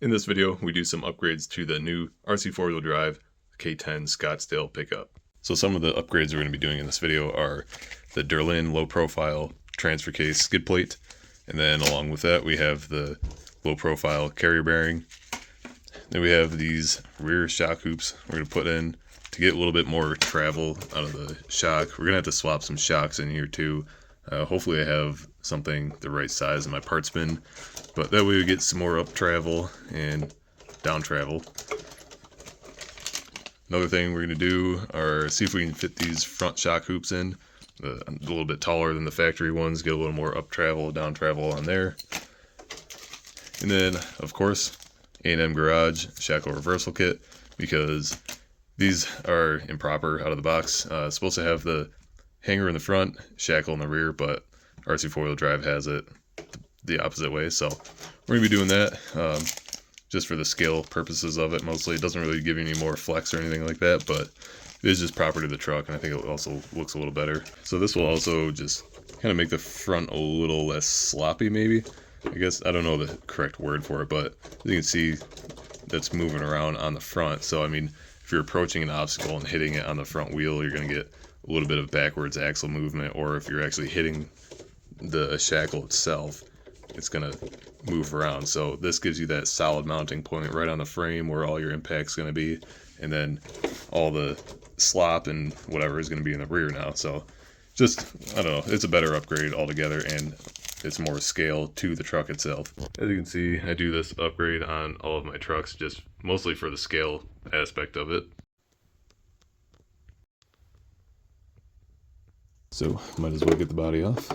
In this video, we do some upgrades to the new RC4 drive K10 Scottsdale pickup. So some of the upgrades we're going to be doing in this video are the Derlin low profile transfer case skid plate, and then along with that we have the low profile carrier bearing. Then we have these rear shock hoops we're going to put in to get a little bit more travel out of the shock. We're going to have to swap some shocks in here too. Hopefully I have something the right size in my parts bin, but that way we get some more up travel and down travel. Another thing we're going to do are see if we can fit these front shock hoops in, a little bit taller than the factory ones, get a little more up travel, down travel on there. And then, of course, A&M Garage Shackle reversal kit, because these are improper out of the box. It's supposed to have the hanger in the front, shackle in the rear, but RC4 drive has it the opposite way. So we're going to be doing that just for the scale purposes of it mostly. It doesn't really give you any more flex or anything like that, but it is just proper to the truck, and I think it also looks a little better. So this will also just kind of make the front a little less sloppy maybe. I guess I don't know the correct word for it, but as you can see, that's moving around on the front. So I mean, if you're approaching an obstacle and hitting it on the front wheel, you're going to get a little bit of backwards axle movement, or if you're actually hitting the shackle itself, it's going to move around. So this gives you that solid mounting point right on the frame where all your impact's going to be, and then all the slop and whatever is going to be in the rear now. So just, I don't know, it's a better upgrade altogether, and it's more scale to the truck itself. As you can see, I do this upgrade on all of my trucks just mostly for the scale aspect of it. So might as well get the body off.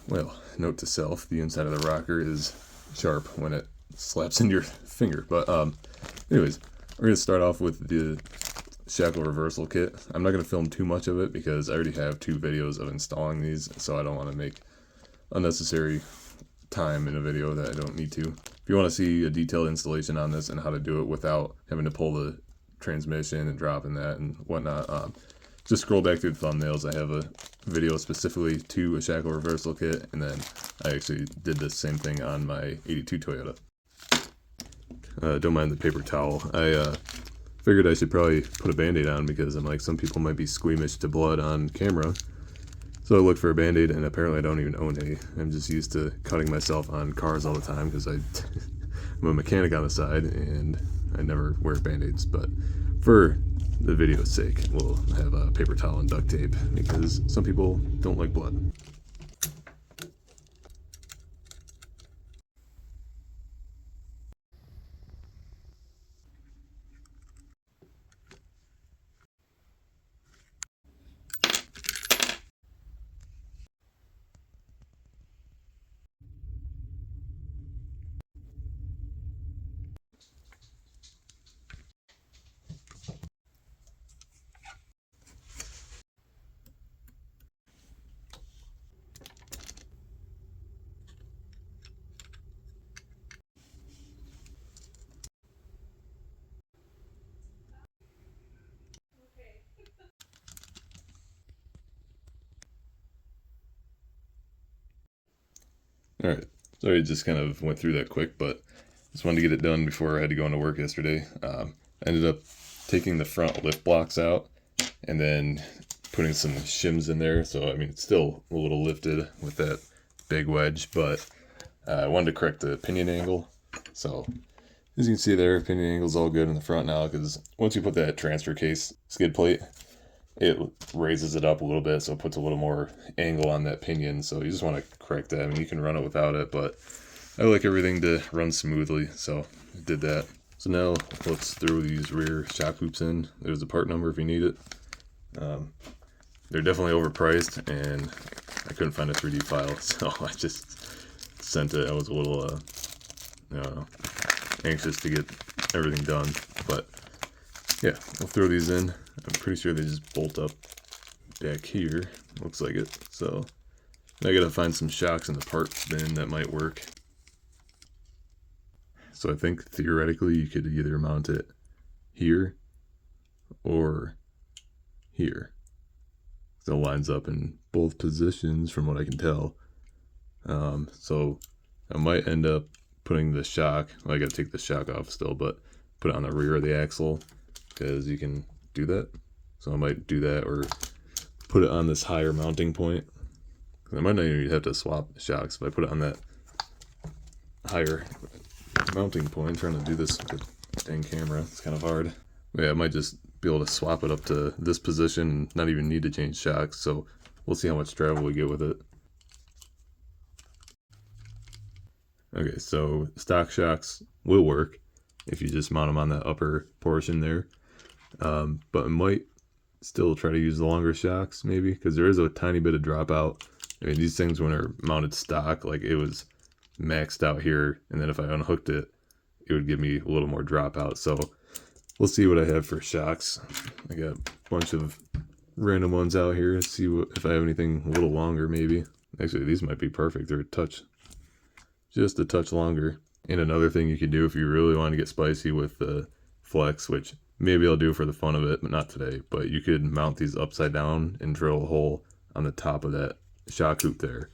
Well, note to self, the inside of the rocker is sharp when it slaps into your finger. But anyways, we're going to start off with the shackle reversal kit. I'm not going to film too much of it because I already have 2 videos of installing these, so I don't want to make unnecessary time in a video that I don't need to. If you want to see a detailed installation on this and how to do it without having to pull the transmission and dropping that and whatnot, just scroll back through the thumbnails. I have a video specifically to a shackle reversal kit, and then I actually did the same thing on my 82 Toyota. Don't mind the paper towel. I figured I should probably put a band-aid on because I'm like, some people might be squeamish to blood on camera. So I looked for a band-aid, and apparently I don't even own any. I'm just used to cutting myself on cars all the time because I'm a mechanic on the side, and I never wear band-aids. But for the video's sake, we'll have a paper towel and duct tape because some people don't like blood. Alright, sorry I just kind of went through that quick, but just wanted to get it done before I had to go into work yesterday. I ended up taking the front lift blocks out and then putting some shims in there. So, I mean, it's still a little lifted with that big wedge, but I wanted to correct the pinion angle. So, as you can see there, pinion angle's all good in the front now, because once you put that transfer case skid plate, it raises it up a little bit, so it puts a little more angle on that pinion. So you just want to correct that. I mean, you can run it without it, but I like everything to run smoothly, so I did that. So now let's throw these rear shock hoops in. There's a part number if you need it. They're definitely overpriced, and I couldn't find a 3D file, so I just sent it. I was a little, I don't know, anxious to get everything done, but yeah, we'll throw these in. I'm pretty sure they just bolt up back here. Looks like it. So I gotta find some shocks in the part bin that might work. So I think theoretically you could either mount it here or here. So it lines up in both positions from what I can tell. So I might end up putting the shock, well, I gotta take the shock off still, but put it on the rear of the axle because you can do that. So I might do that, or put it on this higher mounting point. I might not even have to swap shocks if I put it on that higher mounting point. I'm trying to do this with the dang camera, it's kind of hard. But yeah, I might just be able to swap it up to this position and not even need to change shocks. So we'll see how much travel we get with it. Okay, so stock shocks will work if you just mount them on that upper portion there. But I might still try to use the longer shocks maybe, because there is a tiny bit of dropout. I mean, these things when they're mounted stock, like it was maxed out here, and then if I unhooked it, it would give me a little more dropout. So we'll see what I have for shocks. I got a bunch of random ones out here. See if I have anything a little longer maybe. Actually, these might be perfect. They're just a touch longer. And another thing you could do if you really want to get spicy with the flex, which maybe I'll do for the fun of it, but not today, but you could mount these upside down and drill a hole on the top of that shock hoop there,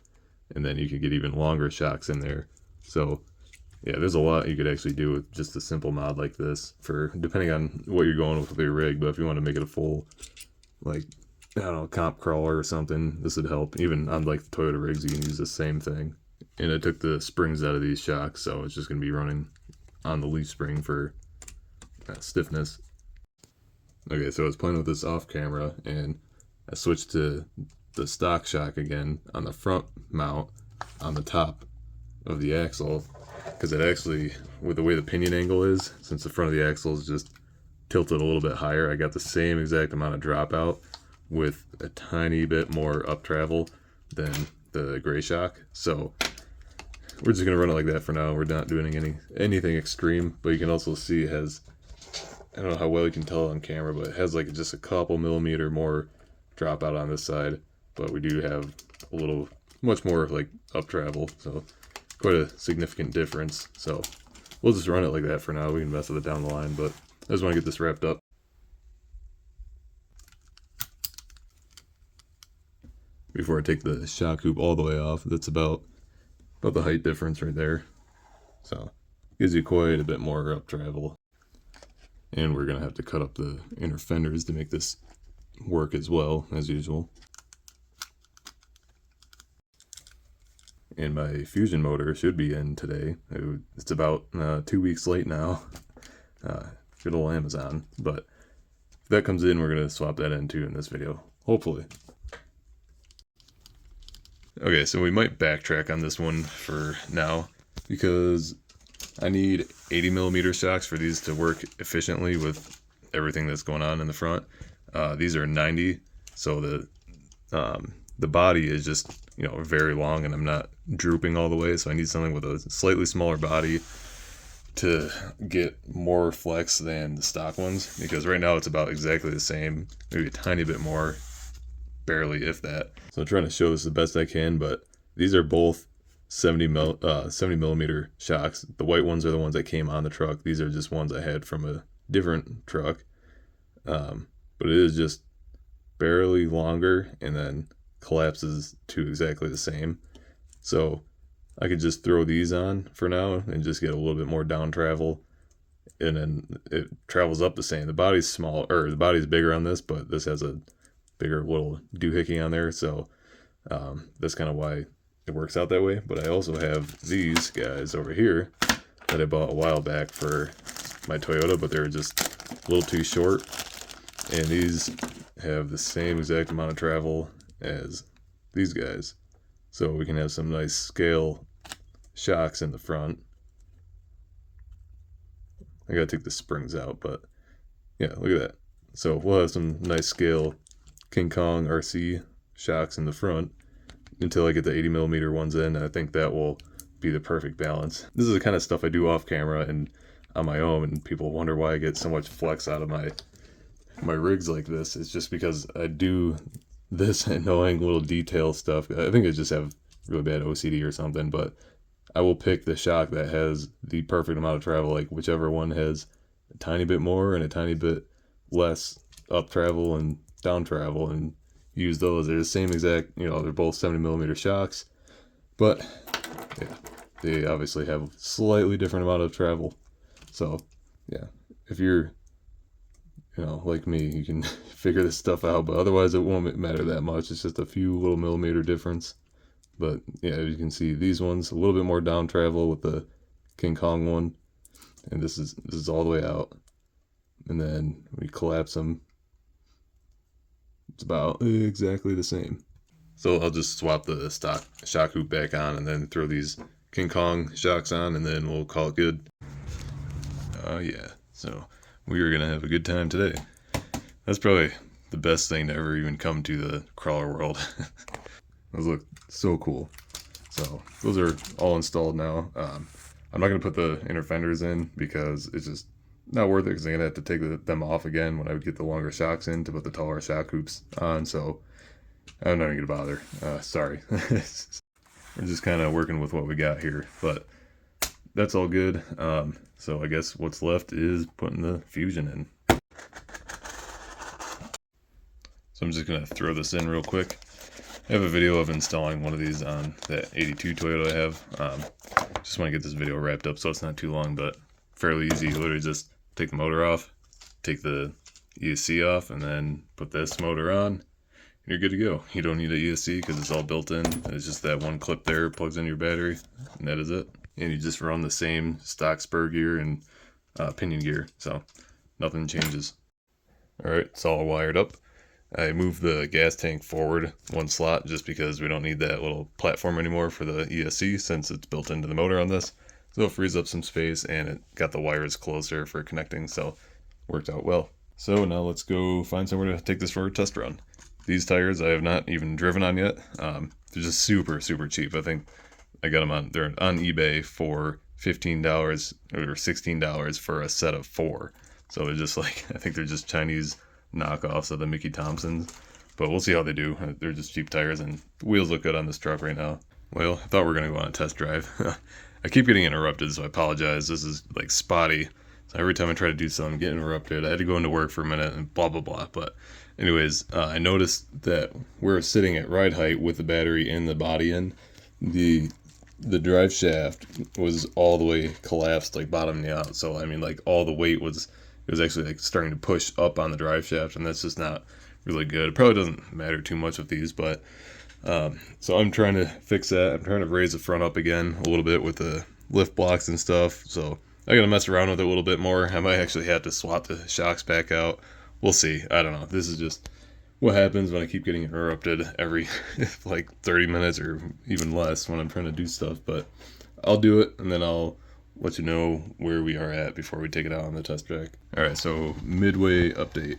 and then you could get even longer shocks in there. So yeah, there's a lot you could actually do with just a simple mod like this, for depending on what you're going with your rig. But if you want to make it a full, like, I don't know, comp crawler or something, this would help. Even on like the Toyota rigs, you can use the same thing. And I took the springs out of these shocks, so it's just going to be running on the leaf spring for stiffness. Okay, so I was playing with this off camera, and I switched to the stock shock again on the front mount on the top of the axle, because it actually, with the way the pinion angle is, since the front of the axle is just tilted a little bit higher, I got the same exact amount of dropout with a tiny bit more up travel than the gray shock. So we're just gonna run it like that for now. We're not doing anything extreme, but you can also see it has, I don't know how well you can tell on camera, but it has like just a couple millimeter more dropout on this side, but we do have a little, much more like up travel, so quite a significant difference. So we'll just run it like that for now. We can mess with it down the line, but I just want to get this wrapped up. Before I take the shock hoop all the way off, that's about the height difference right there. So gives you quite a bit more up travel. And we're gonna have to cut up the inner fenders to make this work as well, as usual. And my Fusion motor should be in today. It's about 2 weeks late now. Good old Amazon. But if that comes in, we're gonna swap that in too in this video, hopefully. Okay, so we might backtrack on this one for now, because I need 80mm shocks for these to work efficiently with everything that's going on in the front. These are 90, so the body is just, you know, very long, and I'm not drooping all the way, so I need something with a slightly smaller body to get more flex than the stock ones, because right now it's about exactly the same, maybe a tiny bit more, barely, if that. So I'm trying to show this the best I can, but these are both 70mm shocks. The white ones are the ones that came on the truck. These are just ones I had from a different truck. But it is just barely longer, and then collapses to exactly the same. So I could just throw these on for now and just get a little bit more down travel, and then it travels up the same. The body's small, or the body's bigger on this, but this has a bigger little doohickey on there, so that's kind of why it works out that way. But I also have these guys over here that I bought a while back for my Toyota, but they're just a little too short, and these have the same exact amount of travel as these guys, so we can have some nice scale shocks in the front. I gotta take the springs out, but yeah, look at that. So we'll have some nice scale King Kong RC shocks in the front until I get the 80mm ones in. I think that will be the perfect balance. This is the kind of stuff I do off camera and on my own, and people wonder why I get so much flex out of my rigs like this. It's just because I do this annoying little detail stuff. I think I just have really bad OCD or something, but I will pick the shock that has the perfect amount of travel, like whichever one has a tiny bit more and a tiny bit less up travel and down travel, and use those. They're the same exact, you know, they're both 70mm shocks, But yeah, they obviously have slightly different amount of travel. So yeah, if you're, like me, you can figure this stuff out, but otherwise it won't matter that much. It's just a few little millimeter difference. But yeah, as you can see, these ones a little bit more down travel with the King Kong one, and this is all the way out. And then we collapse them, it's about exactly the same. So I'll just swap the stock shock hoop back on and then throw these King Kong shocks on, and then we'll call it good. Yeah, so we are gonna have a good time today. That's probably the best thing to ever even come to the crawler world. Those look so cool. So those are all installed now. I'm not gonna put the inner fenders in because it's just not worth it, because I'm gonna have to take them off again when I would get the longer shocks in to put the taller shock hoops on. So I'm not even gonna bother. Sorry. We're just kind of working with what we got here, but that's all good. So I guess what's left is putting the Fusion in. So I'm just gonna throw this in real quick. I have a video of installing one of these on that 82 Toyota I have. Just want to get this video wrapped up so it's not too long, but fairly easy. You literally just take the motor off, take the ESC off, and then put this motor on, and you're good to go. You don't need an ESC because it's all built in. It's just that one clip there, plugs in your battery, and that is it. And you just run the same stock spur gear and pinion gear, so nothing changes. Alright, it's all wired up. I moved the gas tank forward one slot just because we don't need that little platform anymore for the ESC since it's built into the motor on this. So it frees up some space, and it got the wires closer for connecting, so worked out well. So now let's go find somewhere to take this for a test run. These tires I have not even driven on yet. They're just super, super cheap. I think I got them they're on eBay for $15 or $16 for a set of 4. So they're just like, I think they're just Chinese knockoffs of the Mickey Thompsons, but we'll see how they do. They're just cheap tires, and the wheels look good on this truck right now. Well, I thought we were going to go on a test drive. I keep getting interrupted, so I apologize. This is like spotty. So every time I try to do something, get interrupted. I had to go into work for a minute and blah, blah, blah. But anyways, I noticed that we're sitting at ride height with the battery in the body end. The drive shaft was all the way collapsed, like bottoming out. So, I mean, like all the weight was, it was actually like starting to push up on the drive shaft, and that's just not really good. It probably doesn't matter too much with these, but so I'm trying to fix that. I'm trying to raise the front up again a little bit with the lift blocks and stuff. So I gotta mess around with it a little bit more. I might actually have to swap the shocks back out. We'll see. I don't know. This is just what happens when I keep getting interrupted every like 30 minutes or even less when I'm trying to do stuff. But I'll do it, and then I'll let you know where we are at before we take it out on the test track. Alright, so midway update.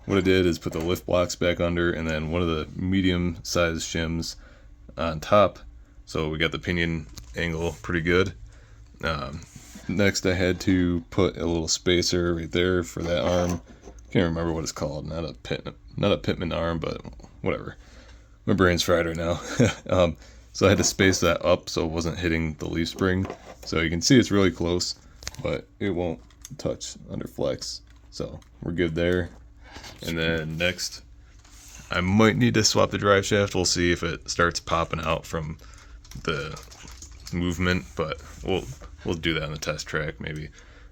What I did is put the lift blocks back under, and then one of the medium sized shims on top. So we got the pinion angle pretty good. Next I had to put a little spacer right there for that arm. Can't remember what it's called. Not a Pitman arm, but whatever. My brain's fried right now. So I had to space that up so it wasn't hitting the leaf spring. So you can see it's really close, but it won't touch under flex. So we're good there. And then next, I might need to swap the drive shaft. We'll see if it starts popping out from the movement, but we'll do that on the test track maybe.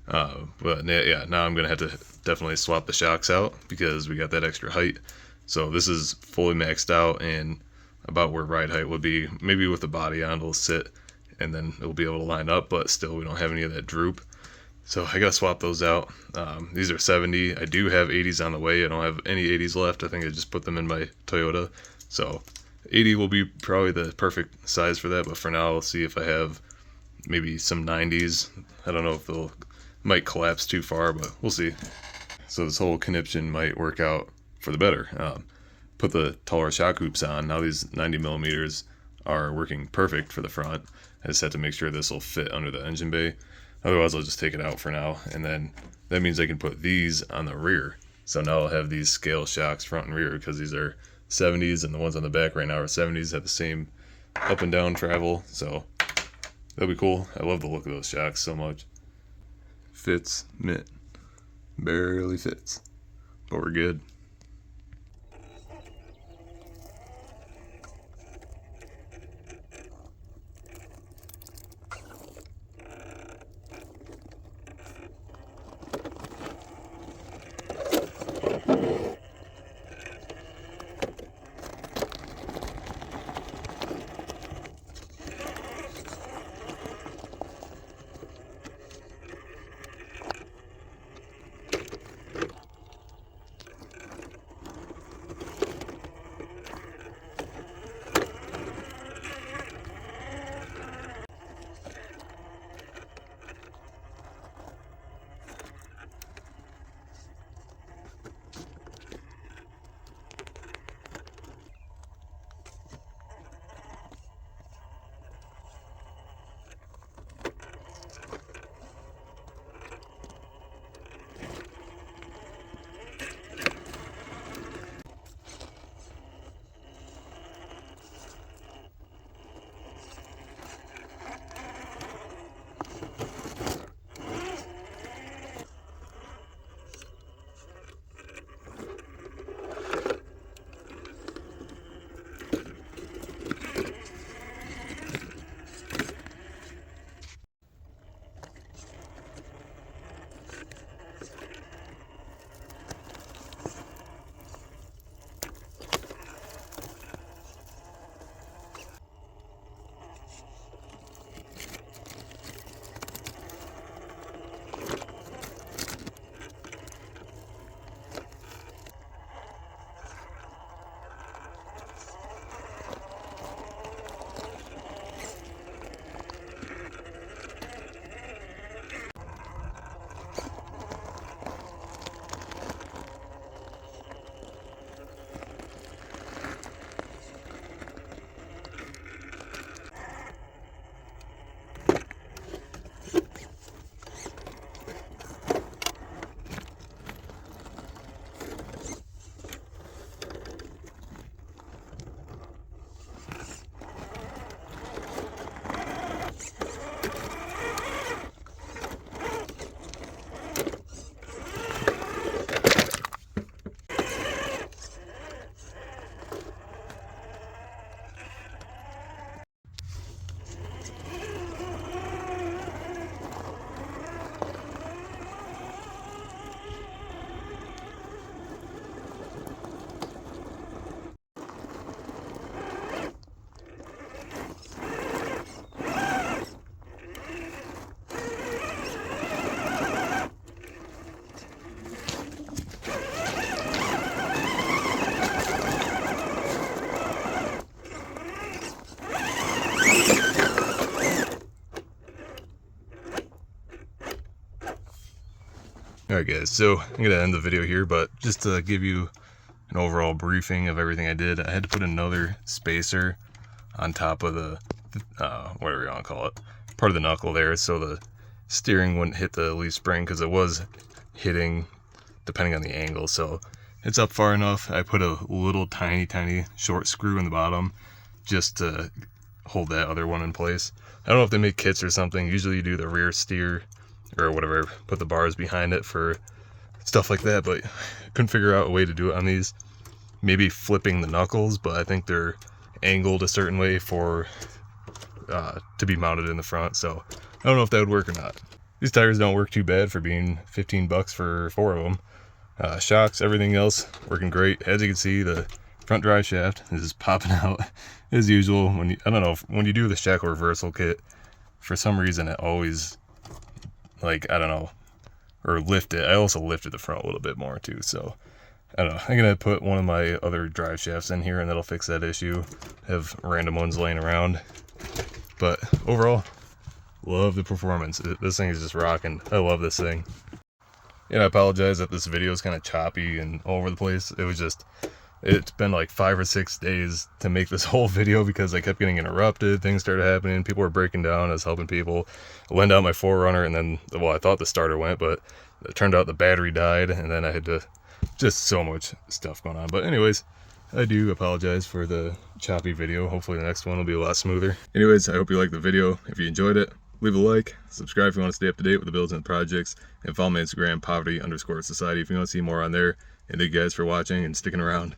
But yeah, now I'm gonna have to definitely swap the shocks out because we got that extra height. So this is fully maxed out and about where ride height would be. Maybe with the body on, it'll sit and then it'll be able to line up, but still we don't have any of that droop. So I gotta swap those out. These are 70. I do have 80s on the way. I don't have any 80s left. I think I just put them in my Toyota. So 80 will be probably the perfect size for that, but for now I'll see if I have maybe some 90s. I don't know if they'll might collapse too far, but we'll see. So this whole conniption might work out for the better. Put the taller shock hoops on. Now these 90 millimeters are working perfect for the front. I just have to make sure this will fit under the engine bay. Otherwise I'll just take it out for now, and then that means I can put these on the rear. So now I'll have these scale shocks front and rear because these are 70s, and the ones on the back right now are 70s, have the same up and down travel. So that'll be cool. I love the look of those shocks so much. Fits mint. Barely fits, but we're good. Alright guys, so I'm going to end the video here, but just to give you an overall briefing of everything I did, I had to put another spacer on top of the, whatever you want to call it, part of the knuckle there, so the steering wouldn't hit the leaf spring, because it was hitting depending on the angle. So it's up far enough. I put a little tiny short screw in the bottom just to hold that other one in place. I don't know if they make kits or something. Usually you do the rear steer or whatever, put the bars behind it for stuff like that, but couldn't figure out a way to do it on these. Maybe flipping the knuckles, but I think they're angled a certain way for to be mounted in the front, so I don't know if that would work or not. These tires don't work too bad for being 15 bucks for 4 of them. Shocks, everything else working great. As you can see, the front drive shaft is popping out as usual. When you, I don't know, when you do the Shackle reversal kit, for some reason it always, like, I don't know, or lift it. I also lifted the front a little bit more too, so I don't know. I'm gonna put one of my other drive shafts in here and that'll fix that issue. Have random ones laying around, but overall, love the performance. This thing is just rocking. I love this thing. And I apologize that this video is kind of choppy and all over the place. It was just, it's been like 5 or 6 days to make this whole video because I kept getting interrupted. Things started happening. People were breaking down. I was helping people. I lent out my 4Runner, and then, well, I thought the starter went, but it turned out the battery died, and then I had to, just so much stuff going on. But anyways, I do apologize for the choppy video. Hopefully the next one will be a lot smoother. Anyways, I hope you liked the video. If you enjoyed it, leave a like, subscribe if you want to stay up to date with the builds and the projects, and follow me on Instagram, poverty_society, if you want to see more on there. And thank you guys for watching and sticking around.